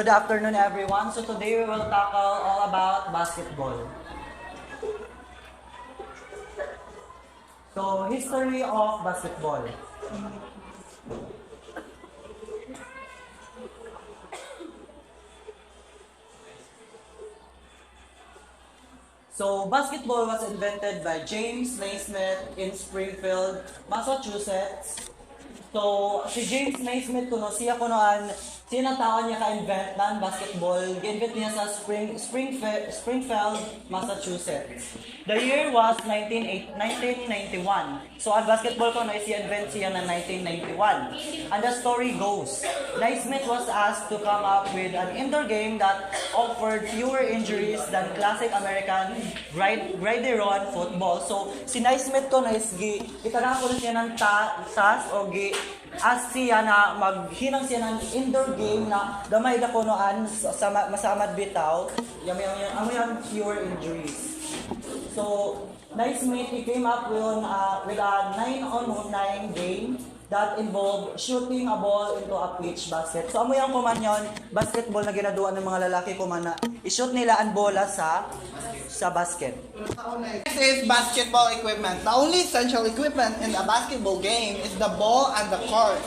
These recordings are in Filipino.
Good afternoon, everyone. So today we will tackle all about basketball. So, history of basketball. So, basketball was invented by James Naismith in Springfield, Massachusetts. So, si James Naismith kuno siya kunoan sinataon niya ka-invent ng basketball. Gi-invent niya sa Springfield, Massachusetts. The year was 1991. So, ang basketball kuno is i-invent siya ng 1991. And the story goes, Naismith was asked to come up with an indoor game that offered fewer injuries than classic American gridiron football. So, si Naismith kuno is itarapon siya ng tas o as siya na maghinang siya ng indoor game na gamay na kunoan sa masamad bitaw yung fewer injuries. So Naismith, he came up with a 9-on-9 game that involved shooting a ball into a pitch basket. So amo yung kuman yon basketball na ginaduan ng mga lalaki kuman na i-shoot nila ang bola sa basket. This is basketball equipment. The only essential equipment in a basketball game is the ball and the court.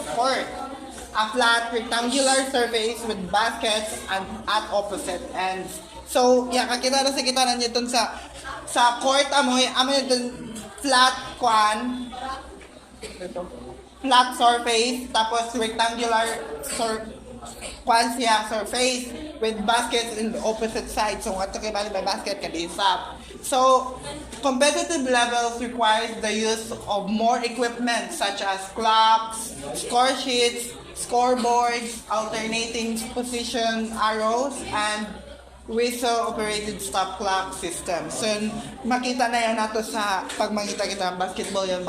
A flat rectangular surface with baskets and at opposite ends. So, kakita na niyo dun sa court amoy dun flat surface tapos rectangular surface with baskets in the opposite side. So, what talking about by basket can be sub. So, competitive levels requires the use of more equipment such as clocks, score sheets, scoreboards, alternating position arrows, and whistle-operated stop clock system. So, makita na yan nato sa pag makita kita ng basketball yan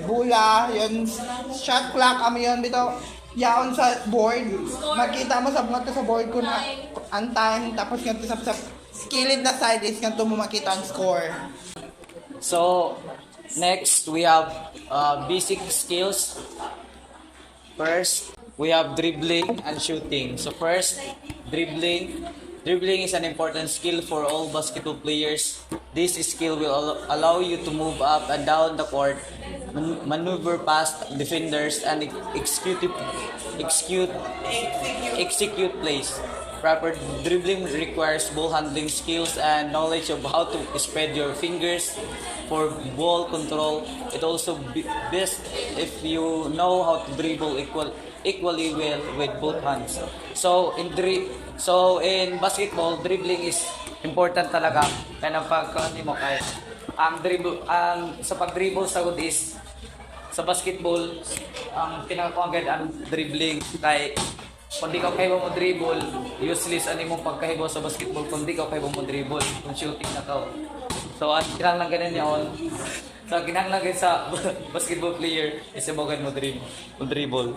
bula, yun shot clock, yun bitaw yaon sa board. Makita mo sa board ko na ang time, tapos nga sa skilled na side is nga mo makita ang score. So, next we have basic skills. First, we have dribbling and shooting. So first, dribbling. Dribbling is an important skill for all basketball players. This skill will allow you to move up and down the court, maneuver past defenders, and execute plays. Proper dribbling requires ball handling skills and knowledge of how to spread your fingers for ball control. It also best if you know how to dribble equally well with both hands. So in basketball, dribbling is important talaga. Kaya mo kaya sa pag-dribble sa good is sa basketball ang pinakakuagad ang dribbling kay kung di ka kahibaw mo dribble, useless ani mo pagkahibaw sa basketball kung di ka kahibaw mo dribble, kung shooting na ka. So, kinahanglan ganun yun. So, kinahanglan sa basketball player is mo dribble.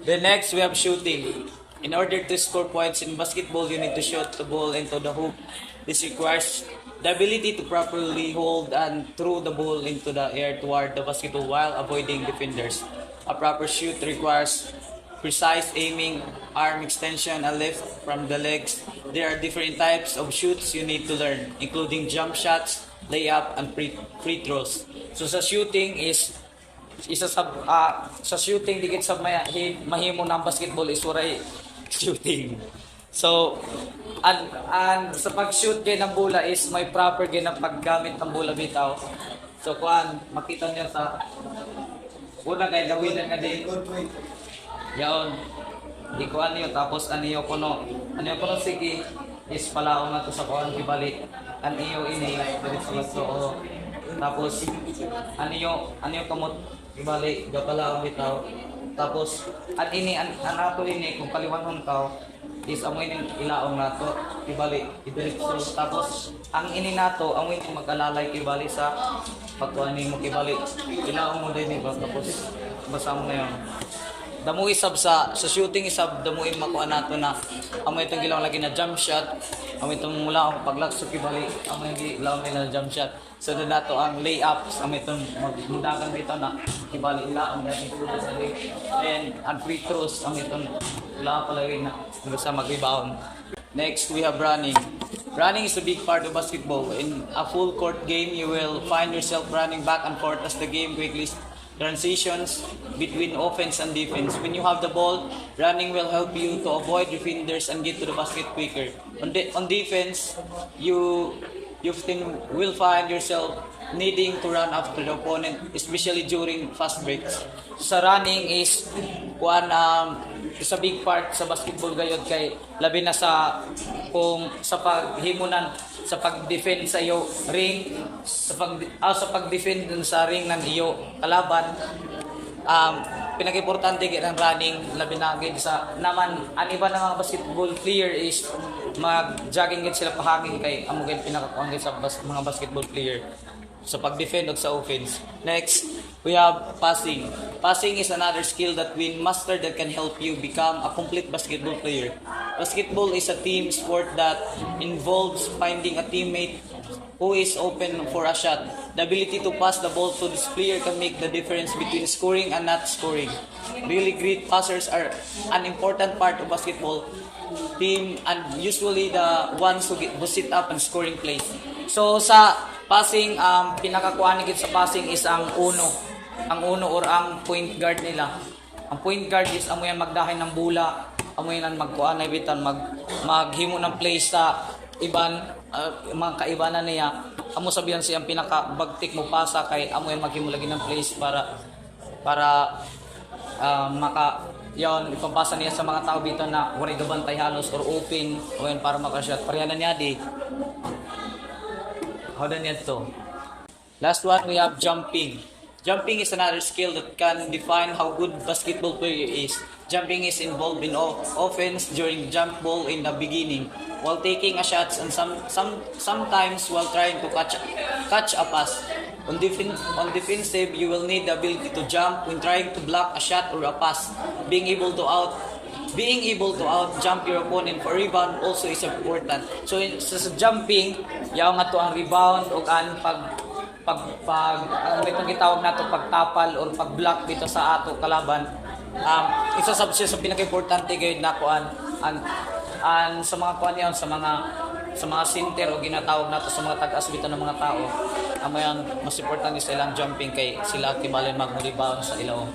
Then next, we have shooting. In order to score points in basketball, you need to shoot the ball into the hoop. This requires the ability to properly hold and throw the ball into the air toward the basketball while avoiding defenders. A proper shoot requires precise aiming, arm extension, and lift from the legs. There are different types of shoots you need to learn, including jump shots, layup, and free throws. So sa shooting is sa shooting dikit sa mahimo ng basketball is waray shooting. So and sa pag-shoot kay ng bola is may proper kay ng paggamit ng bola bitaw. So makita niyo sa una kay gawinan nga din. Yaon, di ko ano tapos ano kono sige is palaong na to sa kuan ibalik an iyo ini diretso so tapos ano kamot ibalik gapalaong bitaw tapos at ini ato ini kung kaliwanhon ka is amoy ning ilaong nato ibalik diretso tapos ang ini nato amoy ning mag-alalay ibalik sa pagkuan nimo ibalik ilaong mo din ba tapos basa mo na yon. damo isab sa shooting isab damo makuha nato na amo itong gilaw lagi na jump shot, amo itong mula ang paglakso kibali amo yung gilaw na jump shot. So doon nato ang layups, amo itong magmundagan dito na kibali ila ang dating tulo sa layup. And ang free throws, amo itong wala palagi na sa mag-rebound. Next, we have running. Running is a big part of basketball. In a full court game, you will find yourself running back and forth as the game quickly transitions between offense and defense. When you have the ball, running will help you to avoid defenders and get to the basket quicker. On defense, you will find yourself needing to run after the opponent, especially during fast breaks. Sa running is is a big part sa basketball gayud kay labi na sa paghimunan sa pag-defend sa iyo ring sa pag-defend sa ring ng iyo kalaban. Pinag-importante gid ang running labi na gid sa naman ang iba ng mga basketball player is mag-jogging gid sila pahangin kay amo gid pinakakuan gid sa mga basketball player sa pag-defend o sa offense. Next, we have passing. Passing is another skill that we master that can help you become a complete basketball player. Basketball is a team sport that involves finding a teammate who is open for a shot. The ability to pass the ball to this player can make the difference between scoring and not scoring. Really great passers are an important part of basketball team and usually the ones who sit up and scoring plays. So sa passing, pinakakuha gid sa passing is ang uno or ang point guard nila. Ang point guard is amo yan magdahin ng bula, amo yan magkuha na bitan maghimo ng plays sa iban mga kaibanan niya. Amo sabihan siyang pinakabagtik mo pasa kay amo yan maghimo lagi ng plays para maka yon ipapasa niya sa mga tao dito na wala gabantay halos or open o yan para makashot. Pareha na niya di. How done yet to? Last one, we have jumping. Jumping is another skill that can define how good basketball player is. Jumping is involved in offense during jump ball in the beginning, while taking a shot and sometimes while trying to catch a pass. On defensive, you will need the ability to jump when trying to block a shot or a pass. Being able to out jump your opponent for rebound also is important. So sa jumping, yaw nga to ang rebound o ang itong gitawag nato pagtapal or pagblock dito sa ato kalaban. Isa sa pinaka-importante gayud na kuan an sa mga kuan yan sa mga center o ginatawag nato sa mga tag-as bitaw ng mga tao. Amo yan mas importante sa ilang jumping kay sila aktibalin mag-rebound sa ilaw.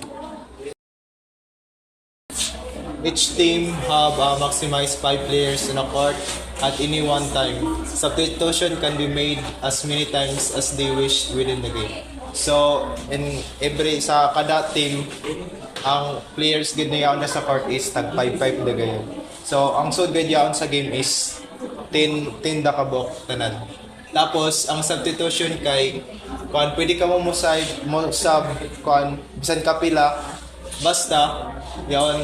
Each team have maximized 5 players in a court at any one time. Substitution can be made as many times as they wish within the game. So, in sa kada team, ang players gid na yaon na sa court is tag 5-5 na gayon. So, ang sud gid yaon sa game is 10 da kabok tanan. Tapos, ang substitution kay pwede ka mo sub bisan kapila basta yaon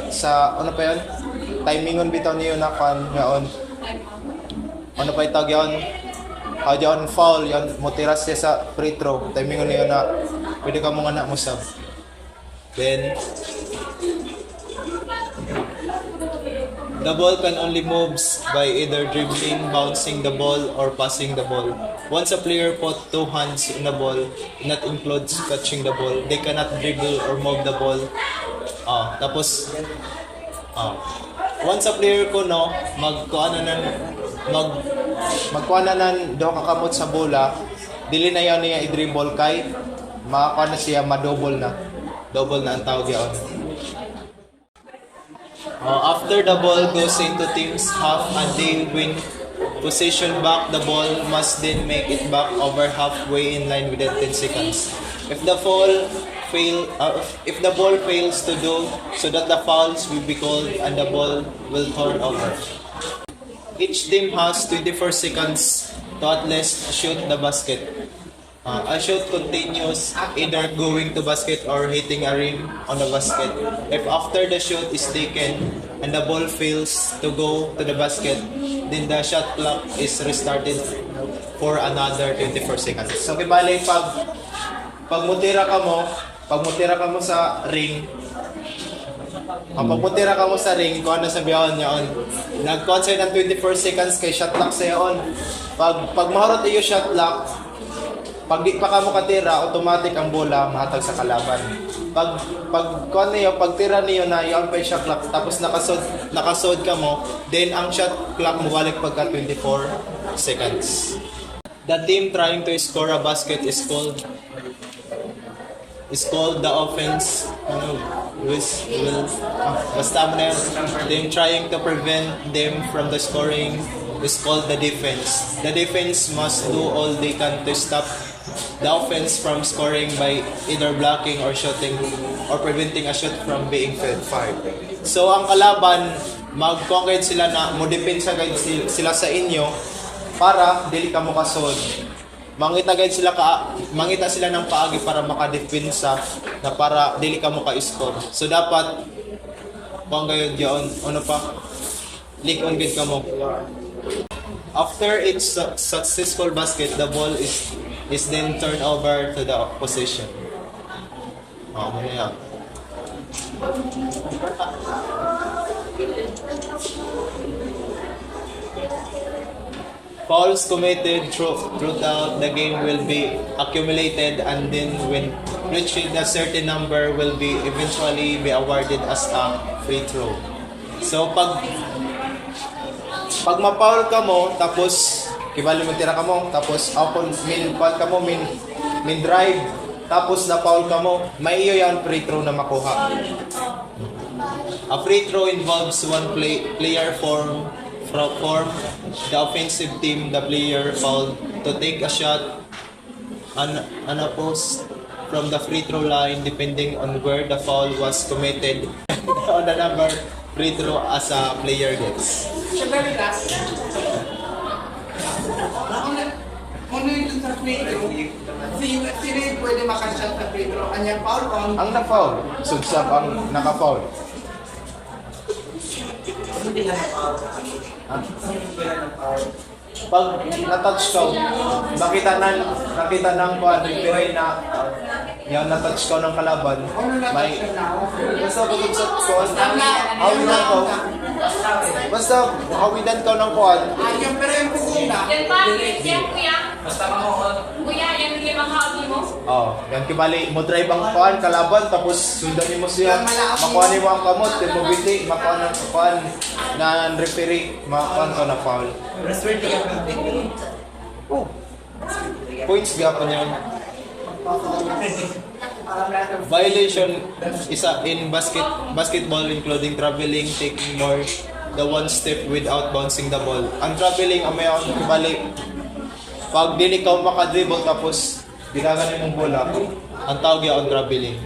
sa ano pa yun? Timingon bitaw niyo na yaon. Ano pa itag yaon? Yaon foul, yaon mo tiras siya sa free throw. Timingon niyo na pwede ka mo nga na mo sub. Then the ball can only moves by either dribbling, bouncing the ball, or passing the ball. Once a player put 2 hands on the ball, not includes catching the ball, they cannot dribble or move the ball. Once a player ko magkuha na do kakamot sa bola, dili na yan niya i-dribble kay makakuha na siya double na ang tawag yaon. After the ball goes into team's half and they win possession back, the ball must then make it back over halfway in line within 10 seconds. If the ball fails to do so, that the fouls will be called and the ball will turn over. Each team has 24 seconds to at least shoot the basket. A shot continues either going to basket or hitting a rim on the basket. If after the shot is taken and the ball fails to go to the basket, then the shot clock is restarted for another 24 seconds. So kibali pag mutira ka mo sa ring, Ang pagputira ka mo sa ring, kung ano sabihan niya on. Nag-concert ng 24 seconds kay shot clock sa on. Pag mahurot iyo shot clock, pag di pa ka mo katira, automatic ang bola mahatag sa kalaban. Pag niyo, pag tira niyo na yung pa shot clock, tapos nakasod ka mo, then ang shot clock mo balik pagka 24 seconds. The team trying to score a basket is called the offense. Basta mo na yun. Them trying to prevent them from the scoring is called the defense. The defense must do all they can to stop the offense from scoring by either blocking or shooting or preventing a shot from being fired. So ang kalaban, mag-conquer sila na mo-defense sila sa inyo para dili ka mo kasod. Mangita sila ng paagi para makadepensa na para dili ka mo ka-score. So dapat kung gayon diyon, ano pa? Leak on good ka mo. After each successful basket, the ball is then turned over to the opposition. Ano yan? Fouls committed throughout the game will be accumulated, and then when reaching a certain number will be eventually be awarded as a free throw. So pag ma-foul ka mo, tapos kibali mo tira ka mo, tapos foul ka mo, min drive, tapos na-foul ka mo, may iyo yan free throw na makuha. A free throw involves one player from the offensive team, the player fouled, to take a shot on a post from the free throw line depending on where the foul was committed on the number free throw as a player gets. Kung yun sa free throw, sino yung pwede makashot sa free throw? Anyang foul on? Ang na-foul, sugsap ang naka-foul. Pag na-touch ka, nakita ng referee na yung na-touch ka ng kalaban, may basta pag-usap ko, hawidan ko, basta hawidan ka ng kuwan. Yung pero yung pugong na. Yan pa, yan kuya. Kuya, yan yung limang hawli mo. Yan kibali, mo drive ang kuwan, kalaban, tapos sundan mo siya, makuha niyo ang kamot, mo biti, makuha ng kuwan na referee, makuha ka na foul. Points gapon yun. Violation isa in basketball including traveling, taking more the one step without bouncing the ball. Ang traveling ang may kibali pag dili ka makadribble tapos ginaganin mong bola, ang tawag yan traveling.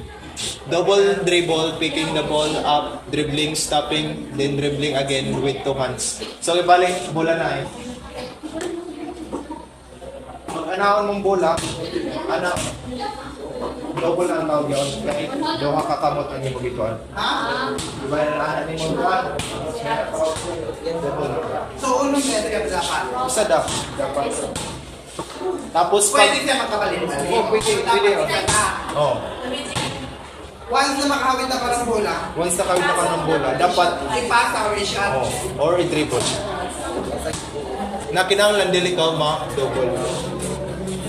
Double dribble, picking the ball up, dribbling, stopping, then dribbling again with two hands. So kibali bola na eh. Mag-anahon mong bola, double na ang tawag yun. Kahit doha kakamot ang yung magituan. Diba na naanan ni mong buwan? So, unong better yung dapat? Isa dapat. Tapos Pwede siya makabalin. Pwede. Oh. Once na makahawit na parang bola, Once nakawin na ka ng bola, dapat ipasa or i-shot. or i-dribble. Na kinahanglan dili ka ma-double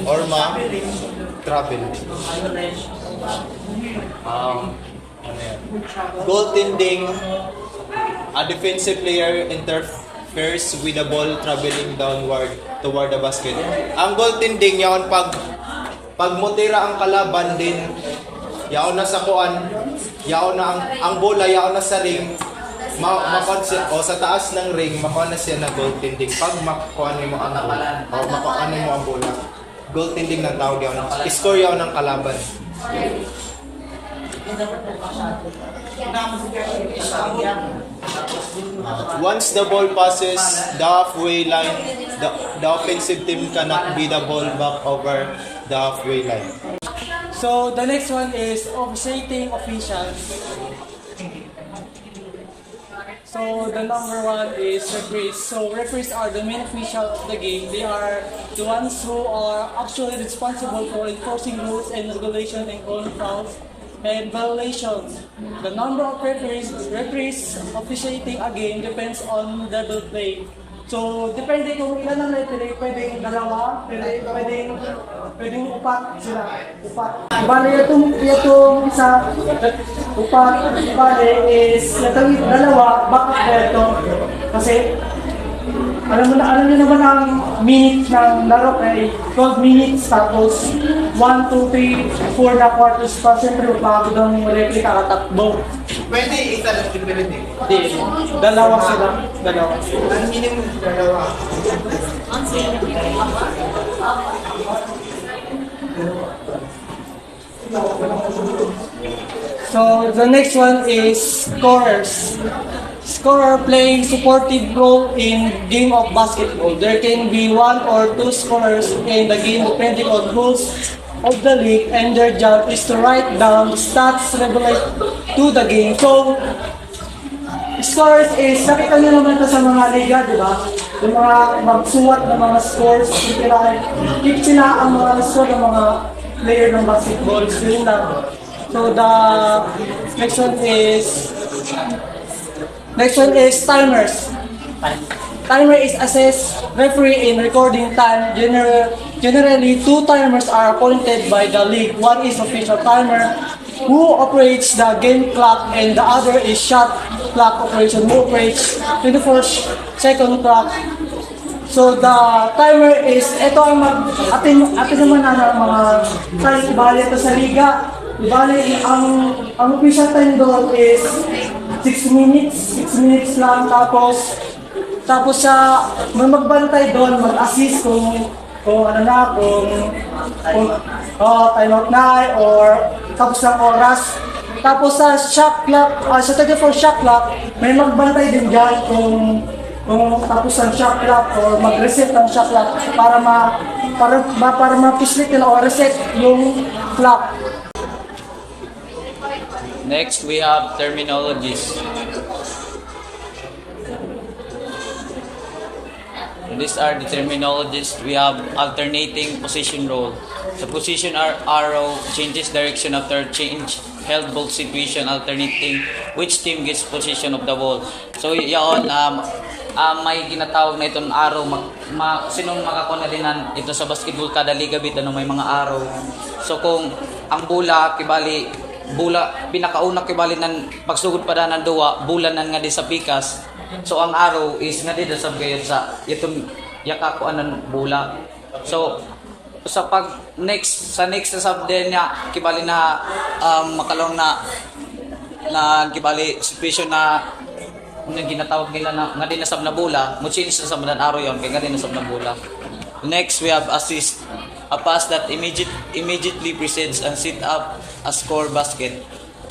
or ma-travel. Ano yan? Goaltending, a defensive player interferes with the ball traveling downward toward the basket. Ang goaltending yaon pag mutira ang kalaban din, yaon na sa kuan, yaon na ang bola yaon na sa ring, o sa taas ng ring, makuha na siya na goaltending. Pag makuha mo ang bola, o makuha mo ang bola, goaltending ng tawag yaon, score yaon ng kalaban. Once the ball passes the halfway line, the offensive team cannot beat the ball back over the halfway line. So the next one is officiating officials. So the number one is referees. So referees are the main official of the game. They are the ones who are actually responsible for enforcing rules and regulations and calling fouls and violations. The number of referees officiating a game depends on level play. So, depende kung ilan ang referee, pwedeng dalawa, pwedeng upat sila. Upat. Bale, itong isa, upat, bale is, itong dalawa, bakit ba ito? Kasi, alam niyo naman ang minute ng laro kay 12 minutes tapos 1, 2, 3, 4 na quarters pa. Siyempre, bago ng referee kakatakbo. Pwede isa lang pwede. Hindi, dalawa sila. Dalawa. Ang minimum dalawa. So the next one is scorers. Scorer playing supportive role in game of basketball. There can be 1 or 2 scorers in the game depending on rules of the league, and their job is to write down stats relevant to the game. So, scores is, nakita nyo naman ito sa mga liga, di ba? Yung mga magsuwat ng mga scores, keep sila ang mga score ng mga player ng basketball. Yun lang. So, the next one is timers. Timer is assessed referee in recording time. Generally, 2 timers are appointed by the league. One is official timer, who operates the game clock, and the other is shot clock operation, who operates 24-second clock. So the timer is, ito ang atin naman ng mga time, bali ito sa liga. Bali, ang official time doon is 6 minutes lang, tapos sa magbantay doon, mag-assist kung timeout na or tapos ng oras. Tapos sa shot clock, sa 34 shot clock, may magbantay din dyan kung tapos ang shot clock or mag-reset ang shot clock para ma-puslit nila o reset yung clock. Next, we have terminologies. These are the terminologies. We have alternating position role. The position arrow changes direction after change held ball situation, alternating which team gets position of the ball. So yun, may ginatawag na itong arrow. Sinong makakuha na ito sa basketball, kada liga bit may mga arrow. So kung ang bola pinakauna kibali ng pagsugod pa ng duwa, bola nan nga di sa pikas. So ang arrow is nga dito sa gayon sa itong yakakuan ng bola. So sa next na subden niya kibali na makalong na kibali situation na ginatawag nila na nga din nasab na bola, mo change sa sabdan arrow yon kay nga din nasab na bola. Next we have assist, a pass that immediately precedes and set up a score basket.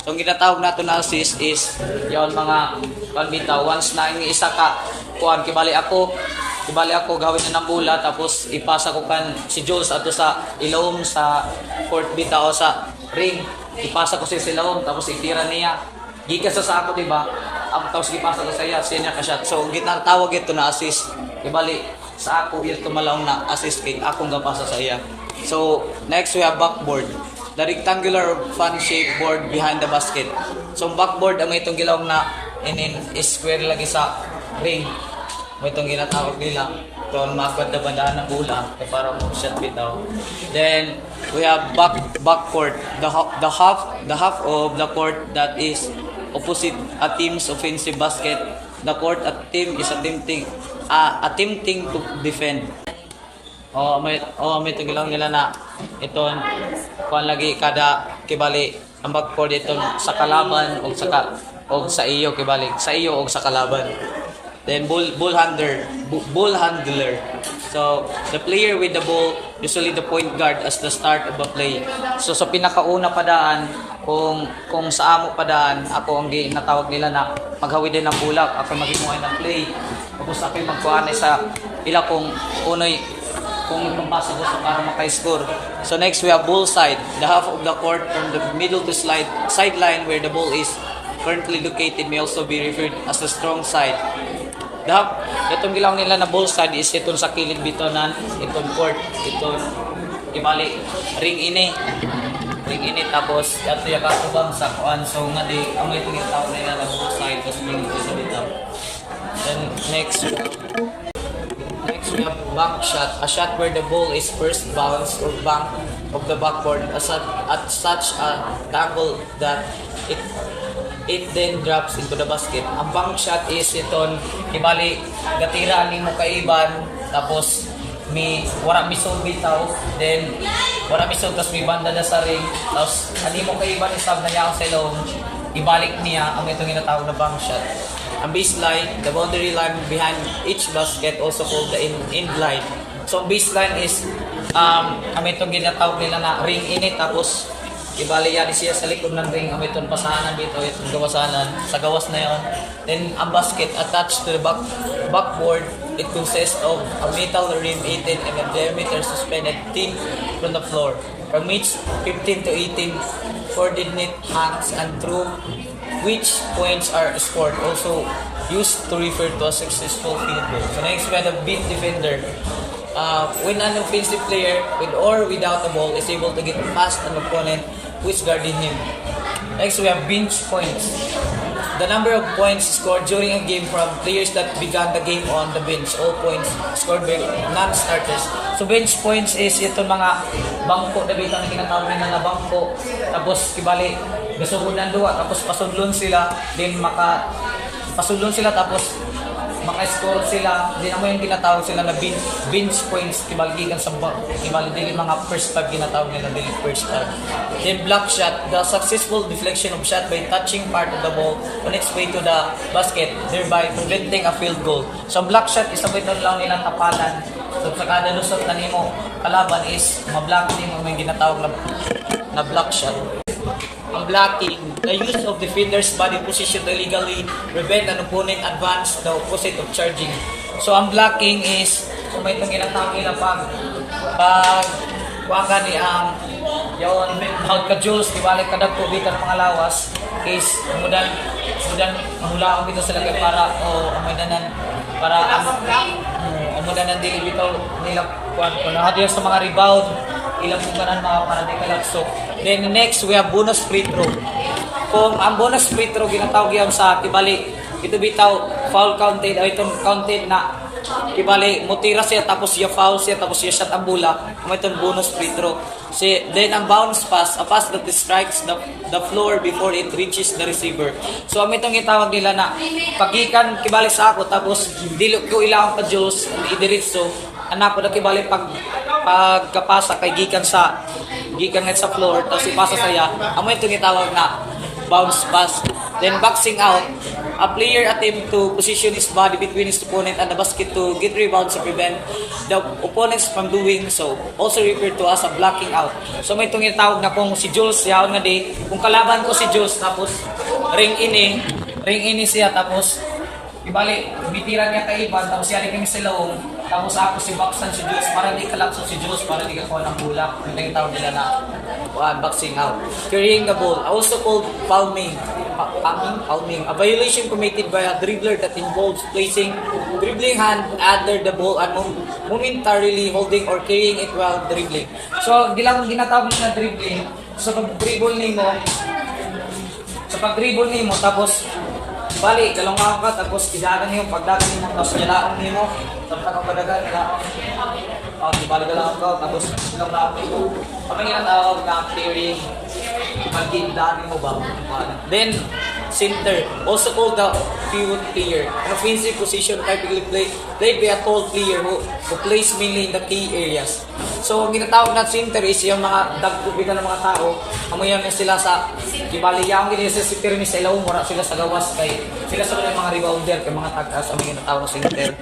So ang ginatawag nato na assist is yon mga panbitaw, once na yung isa ka kibali ako gawin na ng bola, tapos ipasa ko kan si Jules ato sa ilawom sa court bitaw sa ring, ipasa ko si ilawom tapos itira niya gikas sa ako, diba? Tapos ipasa ko sa iya siya ka shot. So ginatawag ito na assist, kibali sa ako ito malawang na assist kay akong gapasa sa iya. So next we have backboard, the rectangular fan-shaped board behind the basket. So backboard ang itong gilawang na square lagi sa ring. May itong ginatawag nila. Ito ang makabanda-bandaan ng bola para mo shot bitaw. Then we have backcourt, the half of the court that is opposite a team's offensive basket. The court at team is attempting to defend. May itong gilawang nila na ito kuan lagi kada kibali ang backcourt ito sa kalaban o sa iyo kibali sa iyo o sa kalaban. Then ball handler. So the player with the ball, usually the point guard, as the start of a play. So sa pinakauna padaan, kung sa amo padaan, ako ang ginatawag nila na maghawid din ng bulak, ako maghimuhay ng play. Tapos ako magkuhan sa ila kung unoy kung itong pasa gusto para maka-score. So next we have ball side, the half of the court from the middle to sideline where the ball is currently located may also be referred as the strong side. Itong gilang nila na ball side is itong sa kilid bitonan, itong court, itong ibali ring ini. ring init tapos ato ya katubang sa kuan so nga di ang ito yung tao nila na both side tapos ring ito sa bitaw. Then next we have bank shot, a shot where the ball is first bounced or banked of the backboard at such a angle that it then drops into the basket. Ang bank shot is iton ibali gatira ni mo kaiban tapos wala mi sub bitaw then wala mi sub tapos may banda na sa ring tapos ani mo kaiban isab na niya sa ilong ibalik niya ang itong ginatawag na bank shot. Ang baseline, the boundary line behind each basket, also called the end line. So ang baseline is ang itong ginatawag nila na ring init tapos ibali yan siya sa likod ng ring ang itong pasahanan dito itong gawasanan sa gawas na yon. Then ang basket attached to the backboard, it consists of a metal rim 18 mm diameter suspended thin from the floor from each 15 to 18 coordinate hangs and through which points are scored, also used to refer to a successful field goal. So next we have the beat defender. When an offensive player with or without the ball is able to get past an opponent who is guarding him. Next we have bench points. The number of points scored during a game from players that began the game on the bench. All points scored by non-starters. So bench points is itong mga bangko na bitang kinatawag na bangko. Tapos kibali gasugod ng duwa tapos pasudlon sila then pasudlon sila tapos maka-score sila din amo yung tinatawag sila na bench points kibaligikan sa dili mga first five ginatawag nila dili first five. Then block shot, the successful deflection of shot by touching part of the ball on its way to the basket, thereby preventing a field goal. So block shot is sabay lang nilang tapatan. So sa kada lusot na nimo kalaban is ma-block nimo yung ginatawag na block shot. Ang blocking, the use of defender's body position to illegally prevent an opponent advance the opposite of charging. So ang blocking is kung may itong ginatawag nila pag kuwang ni ang yaon out ka Jules, ibalik ka dagpo bitan mga lawas is mudan mahulaong dito sa lagay para umudanan para umudanan dili bitaw nila kuwan kung nakatiyan sa mga rebound ilang mga para di kalakso. Then next we have bonus free throw. Kung ang bonus free throw ginatawag yan sa kibali ito bitaw foul counted o itong counted na kibali mutira siya tapos siya foul siya tapos siya shot ang bola may itong bonus free throw. Then ang bounce pass, a pass that strikes the floor before it reaches the receiver. So ang itong itawag nila na pagikan kibali sa ako tapos dilo ko ilang pa Diyos idiritso anak ko na kibali pagkapasa kay gikan sa floor tapos ipasa saya amo itong itawag na bounce pass. Then boxing out, a player attempt to position his body between his opponent and the basket to get rebounds to prevent the opponents from doing so, also referred to as a blocking out. So may itong itawag na kung si Jules yaon nga di kung kalaban ko si Jules tapos ring ini siya tapos ibalik bitiran niya kay Ivan tapos yari kami sa loob tapos ako si Baksan si Jules para di kalapso si Jules para di ka kuha ng bulak yung tawag nila na boxing out. Carrying the ball, also called palming, a violation committed by a dribbler that involves placing dribbling hand under the ball and momentarily holding or carrying it while dribbling. So ginatawag na dribbling sa pag-dribble nimo tapos bali, galungan ka, tapos kidagan niyo, pagdagan niyo, tapos nilaong niyo, tapos pagdagan nila, di bali galungan ka, tapos nilaong niyo. Kapag yung tawag na clearing, magkindahan mo ba? Then, center, also called the pivot player, an offensive position typically played by a tall player who plays mainly in the key areas. So, ang ginatawag na center is yung mga dagkubigan ng mga tao. Amoyan sila sa ibaliyaw gini sa center ni sa ilaw, mura sila sa gawas kay sila sa mga rebounder kay mga tagas ang ginatawag na center.